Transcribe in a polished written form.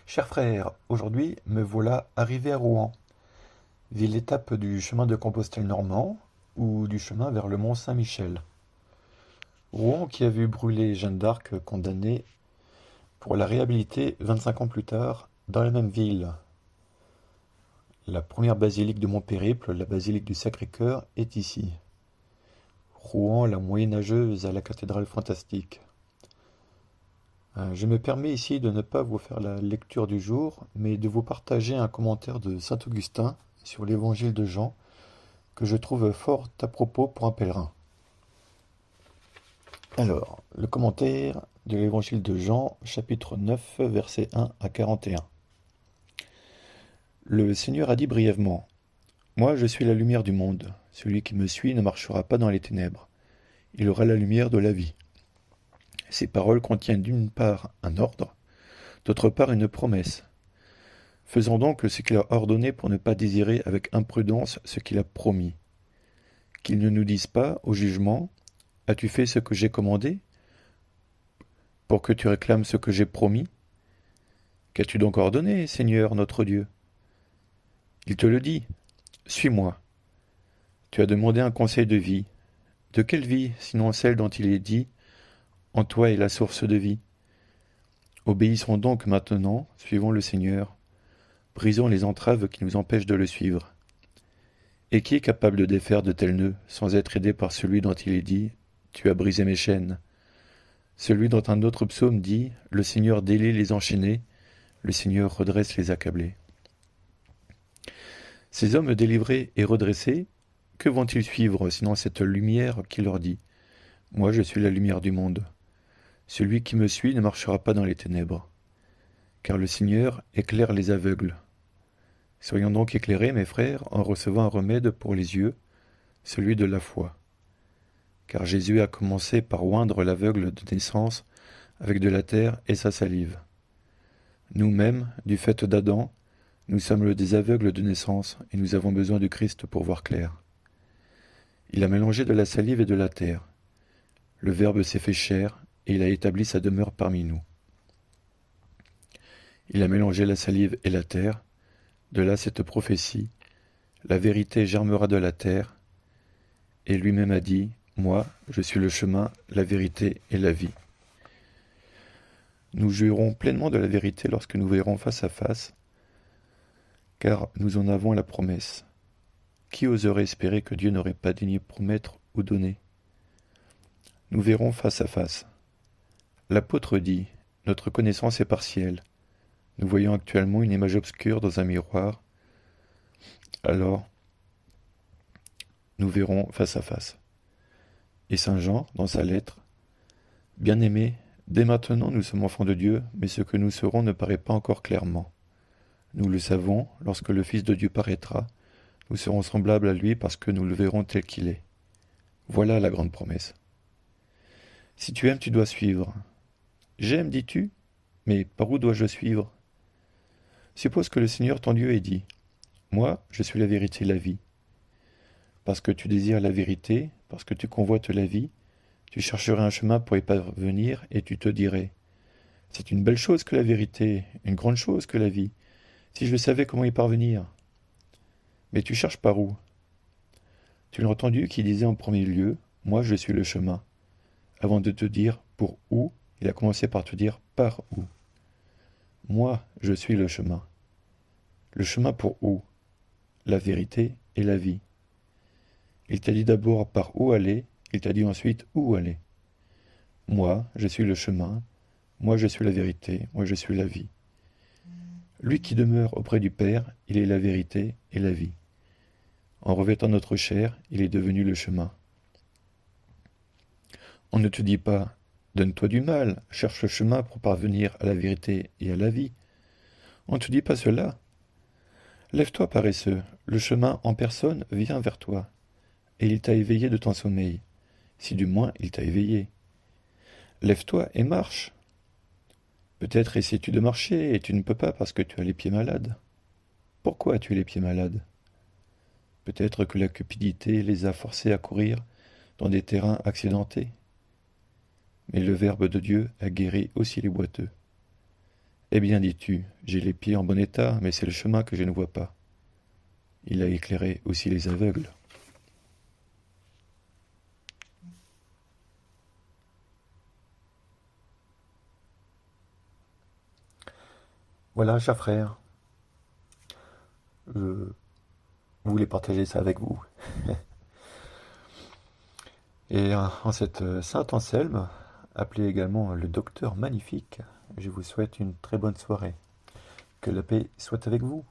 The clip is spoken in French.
Chers frères, aujourd'hui me voilà arrivé à Rouen, ville étape du chemin de Compostelle normand ou du chemin vers le mont Saint-Michel. Rouen qui a vu brûler Jeanne d'Arc condamnée pour la réhabiliter 25 ans plus tard dans la même ville. La première basilique de mon périple, la basilique du Sacré-Cœur, est ici. Rouen, la moyenâgeuse à la cathédrale fantastique. Je me permets ici de ne pas vous faire la lecture du jour, mais de vous partager un commentaire de saint Augustin sur l'évangile de Jean, que je trouve fort à propos pour un pèlerin. Alors, le commentaire de l'évangile de Jean, chapitre 9, versets 1 à 41. Le Seigneur a dit brièvement, Moi je suis la lumière du monde. Celui qui me suit ne marchera pas dans les ténèbres. Il aura la lumière de la vie. Ces paroles contiennent d'une part un ordre, d'autre part une promesse. Faisons donc ce qu'il a ordonné pour ne pas désirer avec imprudence ce qu'il a promis. Qu'il ne nous dise pas, au jugement, As-tu fait ce que j'ai commandé, pour que tu réclames ce que j'ai promis? Qu'as-tu donc ordonné, Seigneur notre Dieu? Il te le dit, suis-moi. Tu as demandé un conseil de vie. De quelle vie, sinon celle dont il est dit, En toi est la source de vie? Obéissons donc maintenant, suivons le Seigneur, brisons les entraves qui nous empêchent de le suivre. Et qui est capable de défaire de tels nœuds, sans être aidé par celui dont il est dit, Tu as brisé mes chaînes? Celui dont un autre psaume dit, Le Seigneur délie les enchaînés, le Seigneur redresse les accablés. Ces hommes délivrés et redressés, que vont-ils suivre, sinon cette lumière qui leur dit, Moi je suis la lumière du monde. Celui qui me suit ne marchera pas dans les ténèbres. Car le Seigneur éclaire les aveugles. Soyons donc éclairés, mes frères, en recevant un remède pour les yeux, celui de la foi. Car Jésus a commencé par oindre l'aveugle de naissance avec de la terre et sa salive. Nous-mêmes, du fait d'Adam, nous sommes des aveugles de naissance et nous avons besoin du Christ pour voir clair. Il a mélangé de la salive et de la terre. Le Verbe s'est fait chair et il a établi sa demeure parmi nous. Il a mélangé la salive et la terre, de là cette prophétie, la vérité germera de la terre, et lui-même a dit, Moi, je suis le chemin, la vérité et la vie. Nous jouirons pleinement de la vérité lorsque nous verrons face à face, car nous en avons la promesse. Qui oserait espérer que Dieu n'aurait pas daigné promettre ou donner? Nous verrons face à face. L'apôtre dit, Notre connaissance est partielle. Nous voyons actuellement une image obscure dans un miroir. Alors, nous verrons face à face. Et saint Jean, dans sa lettre, Bien-aimés, dès maintenant nous sommes enfants de Dieu, mais ce que nous serons ne paraît pas encore clairement. Nous le savons, lorsque le Fils de Dieu paraîtra, nous serons semblables à lui parce que nous le verrons tel qu'il est. Voilà la grande promesse. Si tu aimes, tu dois suivre. J'aime, dis-tu? Mais par où dois-je suivre? Suppose que le Seigneur ton Dieu ait dit, Moi, je suis la vérité et la vie. Parce que tu désires la vérité, parce que tu convoites la vie, tu chercherais un chemin pour y parvenir et tu te dirais, C'est une belle chose que la vérité, une grande chose que la vie, si je savais comment y parvenir. Mais tu cherches par où? Tu l'as entendu qui disait en premier lieu, Moi je suis le chemin. Avant de te dire pour où, il a commencé par te dire par où. Moi je suis le chemin. Le chemin pour où? La vérité et la vie. Il t'a dit d'abord par où aller, il t'a dit ensuite où aller. Moi je suis le chemin, moi je suis la vérité, moi je suis la vie. Lui qui demeure auprès du Père, il est la vérité et la vie. En revêtant notre chair, il est devenu le chemin. On ne te dit pas, donne-toi du mal, cherche le chemin pour parvenir à la vérité et à la vie. On ne te dit pas cela. Lève-toi paresseux, le chemin en personne vient vers toi, et il t'a éveillé de ton sommeil, si du moins il t'a éveillé. Lève-toi et marche. Peut-être essaies-tu de marcher et tu ne peux pas parce que tu as les pieds malades. Pourquoi as-tu les pieds malades? Peut-être que la cupidité les a forcés à courir dans des terrains accidentés. Mais le Verbe de Dieu a guéri aussi les boiteux. Eh bien, dis-tu, j'ai les pieds en bon état, mais c'est le chemin que je ne vois pas. Il a éclairé aussi les aveugles. Voilà, cher frère, je voulais partager ça avec vous. Et en cette Saint Anselme, appelé également le Docteur Magnifique, je vous souhaite une très bonne soirée. Que la paix soit avec vous.